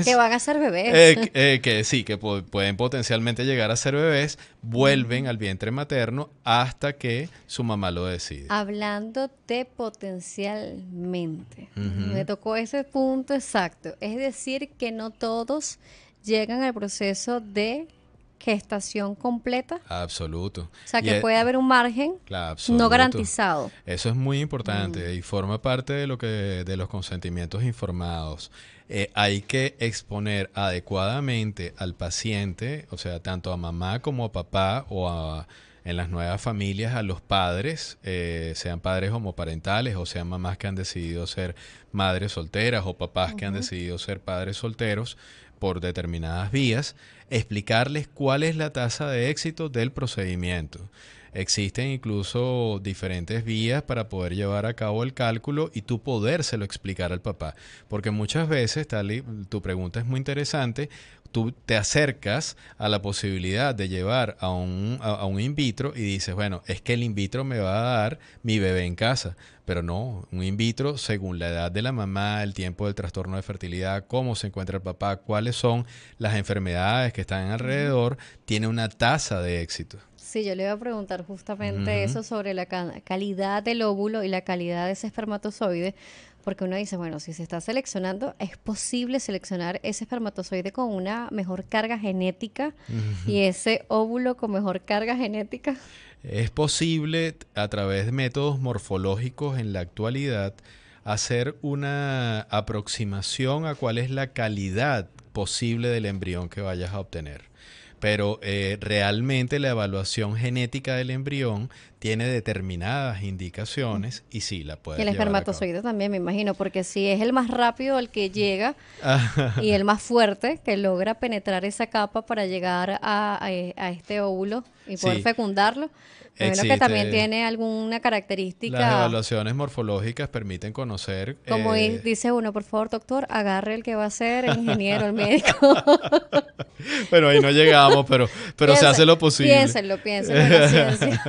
que van a ser bebés. que pueden potencialmente llegar a ser bebés, vuelven al vientre materno hasta que su mamá lo decide. Hablando de potencialmente, me tocó ese punto exacto. Es decir, que no todos llegan al proceso de gestación completa. Absoluto. O sea, que puede haber un margen no garantizado. Eso es muy importante y forma parte de los consentimientos informados. Hay que exponer adecuadamente al paciente, o sea, tanto a mamá como a papá en las nuevas familias, a los padres, sean padres homoparentales o sean mamás que han decidido ser madres solteras o papás que han decidido ser padres solteros por determinadas vías, explicarles cuál es la tasa de éxito del procedimiento. Existen incluso diferentes vías para poder llevar a cabo el cálculo y tú podérselo explicar al papá. Porque muchas veces, Tali, tu pregunta es muy interesante, tú te acercas a la posibilidad de llevar a un in vitro y dices, bueno, es que el in vitro me va a dar mi bebé en casa. Pero no, un in vitro, según la edad de la mamá, el tiempo del trastorno de fertilidad, cómo se encuentra el papá, cuáles son las enfermedades que están alrededor, tiene una tasa de éxito. Sí, yo le iba a preguntar justamente Ujú. eso sobre la calidad del óvulo y la calidad de ese espermatozoide, porque uno dice, bueno, si se está seleccionando, es posible seleccionar ese espermatozoide con una mejor carga genética y ese óvulo con mejor carga genética. Es posible a través de métodos morfológicos en la actualidad hacer una aproximación a cuál es la calidad posible del embrión que vayas a obtener. Pero realmente la evaluación genética del embrión tiene determinadas indicaciones y sí, la Y puedes el llevar a cabo. espermatozoide también, me imagino, porque si es el más rápido el que llega y el más fuerte que logra penetrar esa capa para llegar a este óvulo y poder Sí, fecundarlo, me imagino que también existe. tiene alguna Las característica, evaluaciones morfológicas permiten conocer. como dice uno, por favor, doctor, agarre el que va a ser el ingeniero, el médico. Bueno, ahí no llegamos, pero se hace lo posible. Piénsenlo en la ciencia.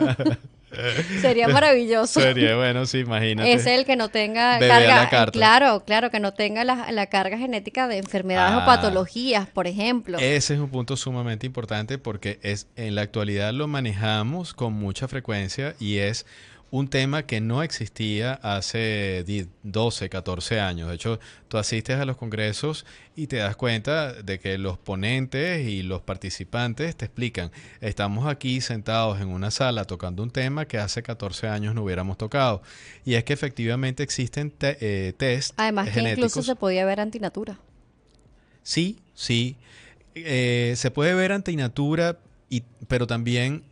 Sería maravilloso. Sería bueno, sí, imagínate. Es el que no tenga Bebé a la carga, carta. claro, claro, que no tenga la carga genética de enfermedades o Ah, patologías, por ejemplo. ese es un punto sumamente importante porque en la actualidad lo manejamos con mucha frecuencia y es un tema que no existía hace 12, 14 años. De hecho, tú asistes a los congresos y te das cuenta de que los ponentes y los participantes te explican, estamos aquí sentados en una sala tocando un tema que hace 14 años no hubiéramos tocado. Y es que efectivamente existen test Además que incluso se genéticos. podía ver antinatura. Sí, sí. Se puede ver antinatura, pero también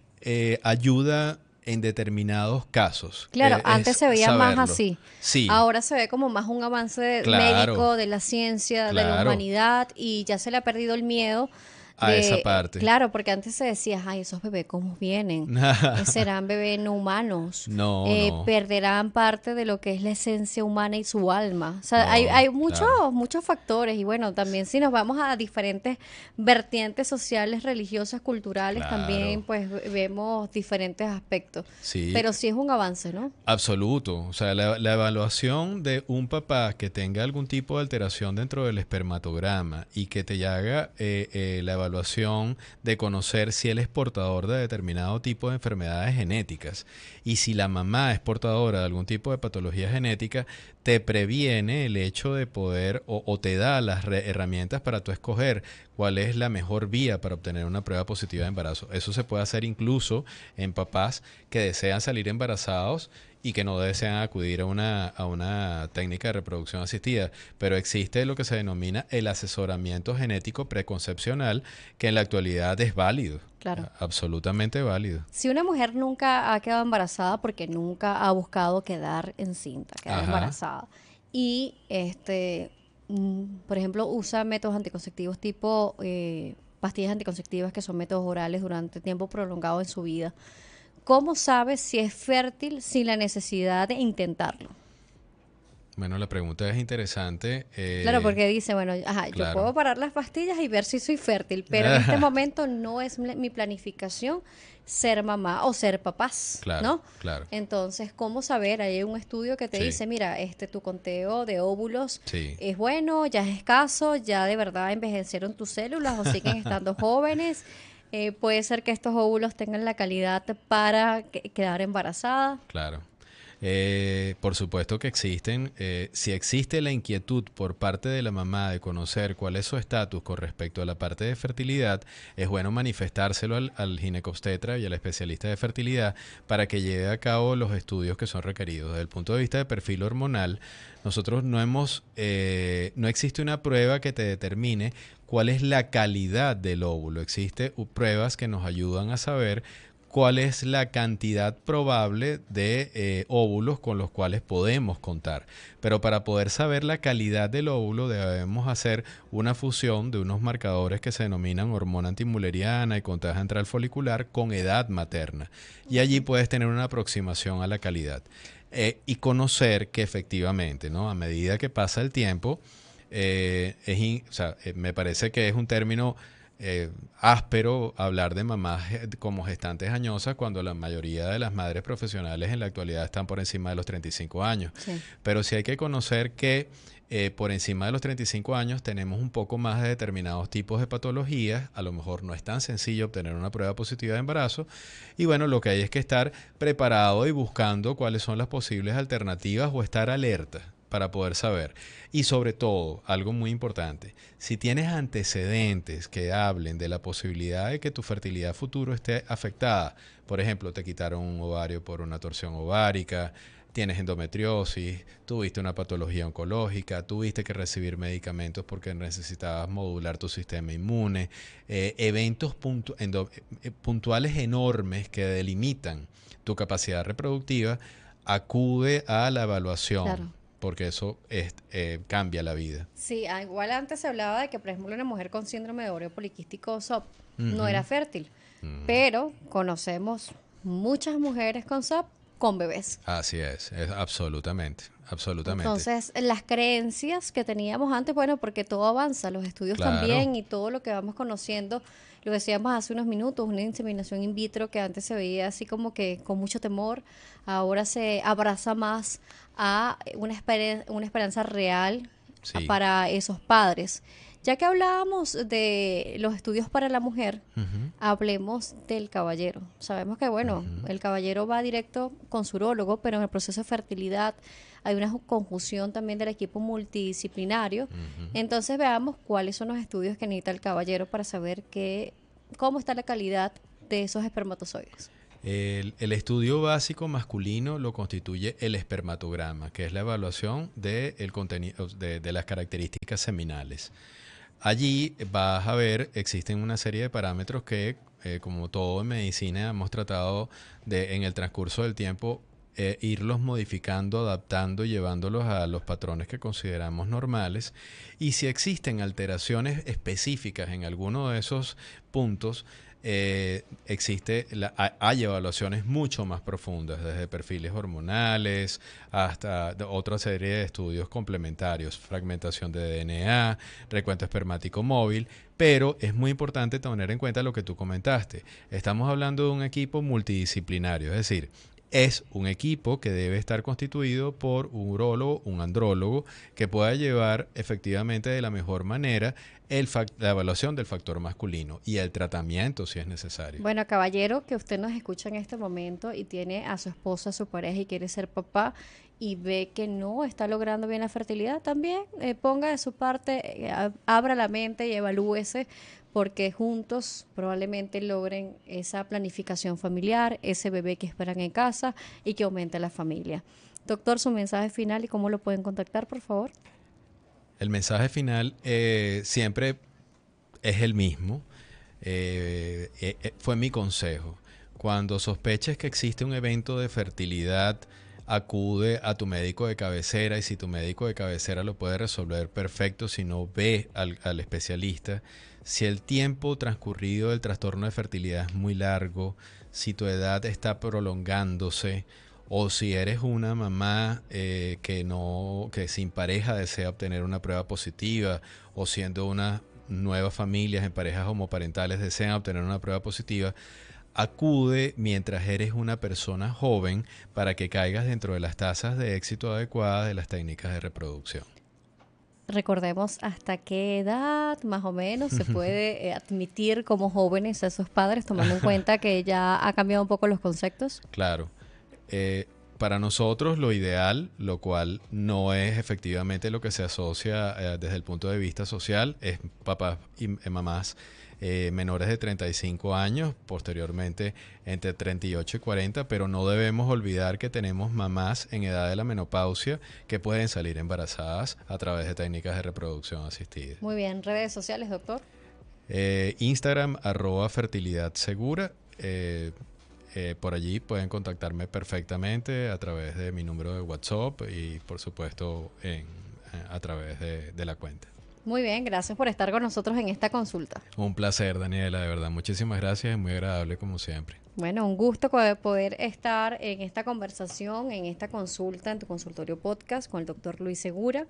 ayuda en determinados casos. Claro, antes Es se veía más saberlo. así. Sí, Ahora se ve como más un avance claro, médico de la ciencia, de la claro. humanidad y ya se le ha perdido el miedo A esa de, parte. claro, porque antes se decía, ay, esos bebés, ¿cómo vienen? Serán bebés no humanos. No, no, Perderán parte de lo que es la esencia humana y su alma. O sea, hay no, muchos, claro. muchos factores y bueno, también si nos vamos a diferentes vertientes sociales, religiosas, culturales, también Claro. pues vemos diferentes aspectos. Sí, Pero sí es un avance, ¿no? absoluto. O sea, la evaluación de un papá que tenga algún tipo de alteración dentro del espermatograma y que te haga la evaluación de conocer si él es portador de determinado tipo de enfermedades genéticas y si la mamá es portadora de algún tipo de patología genética, te previene el hecho de poder o te da las herramientas para tú escoger cuál es la mejor vía para obtener una prueba positiva de embarazo. Eso se puede hacer incluso en papás que desean salir embarazados y que no desean acudir a una técnica de reproducción asistida, pero existe lo que se denomina el asesoramiento genético preconcepcional, que en la actualidad es válido, Claro. absolutamente válido. Si una mujer nunca ha quedado embarazada porque nunca ha buscado quedar encinta, quedar Ajá, embarazada, y por ejemplo, usa métodos anticonceptivos tipo pastillas anticonceptivas que son métodos orales durante tiempo prolongado en su vida, ¿cómo sabe si es fértil sin la necesidad de intentarlo? bueno, la pregunta es interesante. Claro, porque dice, bueno, ajá, yo Claro. puedo parar las pastillas y ver si soy fértil, pero en este momento no es mi planificación ser mamá o ser papás, Claro, ¿no? claro. Entonces, ¿cómo saber? Hay un estudio que te Sí. dice, mira, tu conteo de óvulos Sí. es bueno, ya es escaso, ya de verdad envejecieron tus células o siguen estando jóvenes. Puede ser que estos óvulos tengan la calidad para quedar embarazada. Claro. Por supuesto que existen. Si existe la inquietud por parte de la mamá de conocer cuál es su estatus con respecto a la parte de fertilidad, es bueno manifestárselo al ginecobstetra y al especialista de fertilidad para que lleve a cabo los estudios que son requeridos. Desde el punto de vista de perfil hormonal, nosotros no existe una prueba que te determine cuál es la calidad del óvulo. Existen pruebas que nos ayudan a saber cuál es la cantidad probable de óvulos con los cuales podemos contar. Pero para poder saber la calidad del óvulo debemos hacer una fusión de unos marcadores que se denominan hormona antimuleriana y contagio central folicular con edad materna. Y allí puedes tener una aproximación a la calidad. Y conocer que efectivamente, ¿no? A medida que pasa el tiempo, me parece que es un término áspero hablar de mamás como gestantes añosas cuando la mayoría de las madres profesionales en la actualidad están por encima de los 35 años. Sí. Pero sí hay que conocer que por encima de los 35 años tenemos un poco más de determinados tipos de patologías. A lo mejor no es tan sencillo obtener una prueba positiva de embarazo. Y bueno, lo que hay es que estar preparado y buscando cuáles son las posibles alternativas o estar alerta para poder saber. Y sobre todo, algo muy importante, si tienes antecedentes que hablen de la posibilidad de que tu fertilidad futuro esté afectada, por ejemplo, te quitaron un ovario por una torsión ovárica, tienes endometriosis, tuviste una patología oncológica, tuviste que recibir medicamentos porque necesitabas modular tu sistema inmune, eventos puntuales enormes que delimitan tu capacidad reproductiva, acude a la evaluación. Claro. Porque eso cambia la vida. Sí, igual antes se hablaba de que, por ejemplo, una mujer con síndrome de ovario poliquístico SOP no era fértil, pero conocemos muchas mujeres con SOP con bebés. Así es absolutamente. Entonces, las creencias que teníamos antes, bueno, porque todo avanza, los estudios también y todo lo que vamos conociendo, lo decíamos hace unos minutos, una inseminación in vitro que antes se veía así como que con mucho temor, ahora se abraza más a una esperanza real para esos padres. Ya que hablábamos de los estudios para la mujer, hablemos del caballero. Sabemos que, bueno, el caballero va directo con su urólogo, pero en el proceso de fertilidad hay una conjunción también del equipo multidisciplinario. Entonces veamos cuáles son los estudios que necesita el caballero para saber cómo está la calidad de esos espermatozoides. El estudio básico masculino lo constituye el espermatograma, que es la evaluación del contenido de las características seminales. Allí vas a ver, existen una serie de parámetros que, como todo en medicina, hemos tratado de, en el transcurso del tiempo, irlos modificando, adaptando y llevándolos a los patrones que consideramos normales. Y si existen alteraciones específicas en alguno de esos puntos, hay evaluaciones mucho más profundas, desde perfiles hormonales hasta otra serie de estudios complementarios, fragmentación de DNA, recuento espermático móvil, pero es muy importante tener en cuenta lo que tú comentaste. Estamos hablando de un equipo multidisciplinario, es decir, es un equipo que debe estar constituido por un urólogo, un andrólogo, que pueda llevar efectivamente de la mejor manera la evaluación del factor masculino y el tratamiento si es necesario. Bueno, caballero, que usted nos escucha en este momento y tiene a su esposa, a su pareja y quiere ser papá y ve que no está logrando bien la fertilidad, también ponga de su parte, abra la mente y evalúese, porque juntos probablemente logren esa planificación familiar, ese bebé que esperan en casa y que aumente la familia. Doctor, su mensaje final y cómo lo pueden contactar, por favor. El mensaje final siempre es el mismo. Fue mi consejo. Cuando sospeches que existe un evento de fertilidad, acude a tu médico de cabecera, y si tu médico de cabecera lo puede resolver, perfecto. Si no, ve al especialista. Si el tiempo transcurrido del trastorno de fertilidad es muy largo, si tu edad está prolongándose, o si eres una mamá que sin pareja desea obtener una prueba positiva, o siendo una nueva familia en parejas homoparentales desean obtener una prueba positiva, acude mientras eres una persona joven para que caigas dentro de las tasas de éxito adecuadas de las técnicas de reproducción. Recordemos hasta qué edad más o menos se puede admitir como jóvenes a esos padres, tomando en cuenta que ya ha cambiado un poco los conceptos. Claro. Para nosotros lo ideal, lo cual no es efectivamente lo que se asocia desde el punto de vista social, es papás y mamás menores de 35 años, posteriormente entre 38 y 40, pero no debemos olvidar que tenemos mamás en edad de la menopausia que pueden salir embarazadas a través de técnicas de reproducción asistida. Muy bien, redes sociales, doctor. Instagram @fertilidadsegura. por allí pueden contactarme perfectamente a través de mi número de WhatsApp y por supuesto a través de la cuenta. Muy bien, gracias por estar con nosotros en esta consulta. Un placer, Daniela, de verdad. Muchísimas gracias, es muy agradable como siempre. Bueno, un gusto poder estar en esta conversación, en esta consulta, en tu consultorio podcast con el doctor Luis Segura,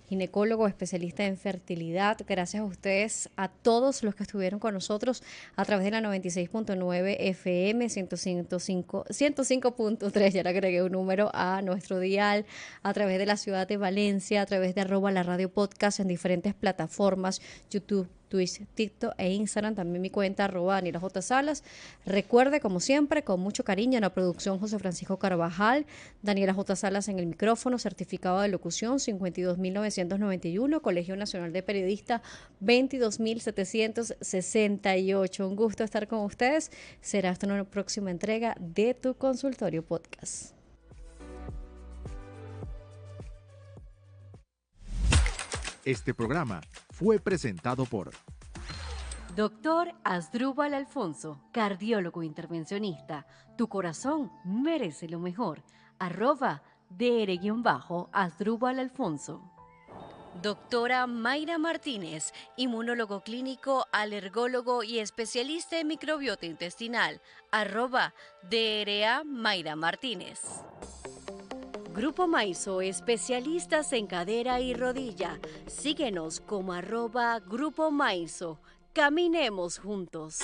ginecólogo especialista en fertilidad. Gracias a ustedes, a todos los que estuvieron con nosotros a través de la 96.9 FM, 105.3, ya le agregué un número a nuestro dial, a través de la ciudad de Valencia, a través de @la radio podcast en diferentes plataformas, YouTube, Twitch, TikTok e Instagram, también mi cuenta @Daniela J. Salas. Recuerde, como siempre, con mucho cariño, en la producción José Francisco Carvajal, Daniela J. Salas en el micrófono, certificado de locución 52.991, Colegio Nacional de Periodistas 22.768. Un gusto estar con ustedes. Será hasta una próxima entrega de Tu Consultorio Podcast. Este programa fue presentado por Doctor Asdrúbal Alfonso, cardiólogo intervencionista. Tu corazón merece lo mejor. @DR_Asdrúbal Alfonso. Doctora Mayra Martínez, inmunólogo clínico, alergólogo y especialista en microbiota intestinal. @DRA Mayra Martínez. Grupo Maizo, especialistas en cadera y rodilla. Síguenos como @Grupo Maizo. Caminemos juntos.